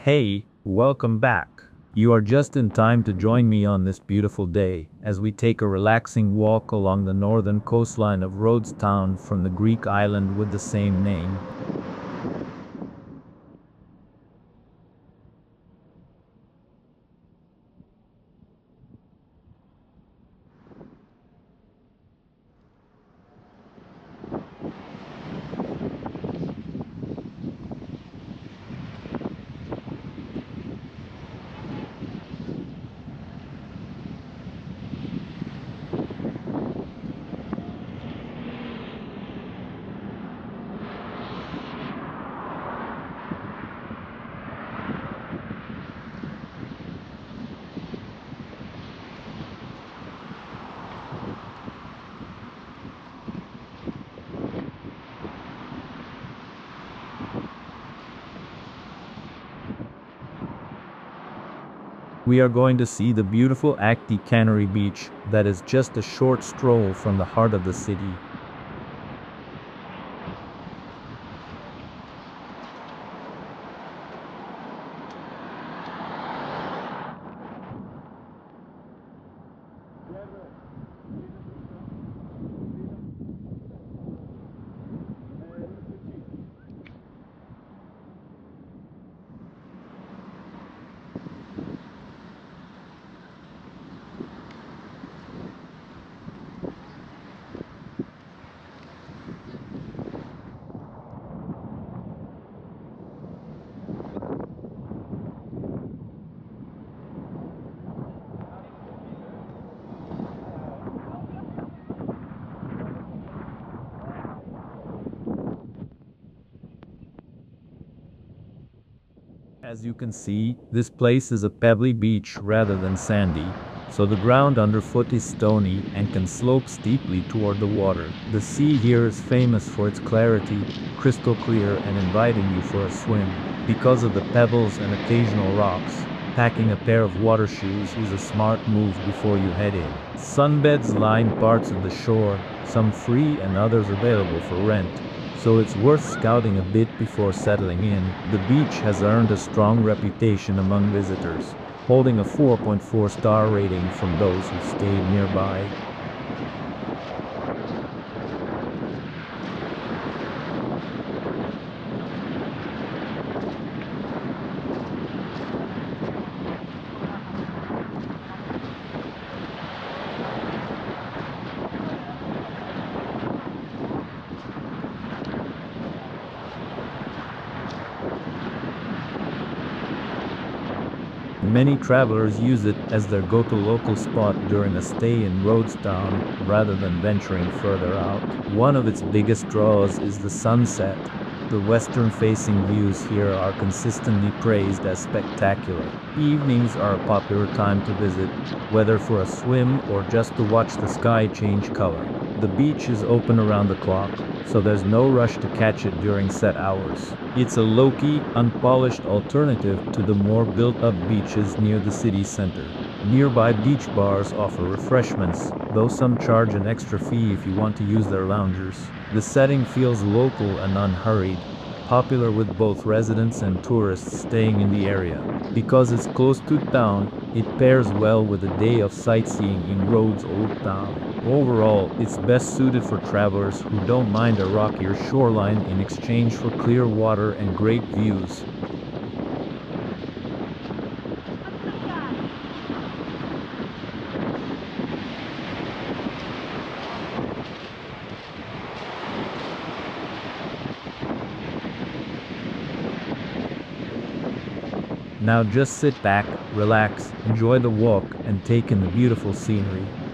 Hey, welcome back. You are just in time to join me on this beautiful day as we take a relaxing walk along the northern coastline of Rhodes Town from the Greek island with the same name. We are going to see the beautiful Akti Kanari Beach that is just a short stroll from the heart of the city. As you can see, this place is a pebbly beach rather than sandy, so the ground underfoot is stony and can slope steeply toward the water. The sea here is famous for its clarity, crystal clear and inviting you for a swim. Because of the pebbles and occasional rocks, packing a pair of water shoes is a smart move before you head in. Sunbeds line parts of the shore, some free and others available for rent, so it's worth scouting a bit before settling in. The beach has earned a strong reputation among visitors, holding a 4.4 star rating from those who stayed nearby. Many travelers use it as their go-to local spot during a stay in Rhodes Town rather than venturing further out. One of its biggest draws is the sunset. The western-facing views here are consistently praised as spectacular. Evenings are a popular time to visit, whether for a swim or just to watch the sky change color. The beach is open around the clock, so there's no rush to catch it during set hours. It's a low-key, unpolished alternative to the more built-up beaches near the city center. Nearby beach bars offer refreshments, though some charge an extra fee if you want to use their loungers. The setting feels local and unhurried, popular with both residents and tourists staying in the area. Because it's close to town, it pairs well with a day of sightseeing in Rhodes Old Town. Overall, it's best suited for travelers who don't mind a rockier shoreline in exchange for clear water and great views. Now just sit back, relax, enjoy the walk, and take in the beautiful scenery.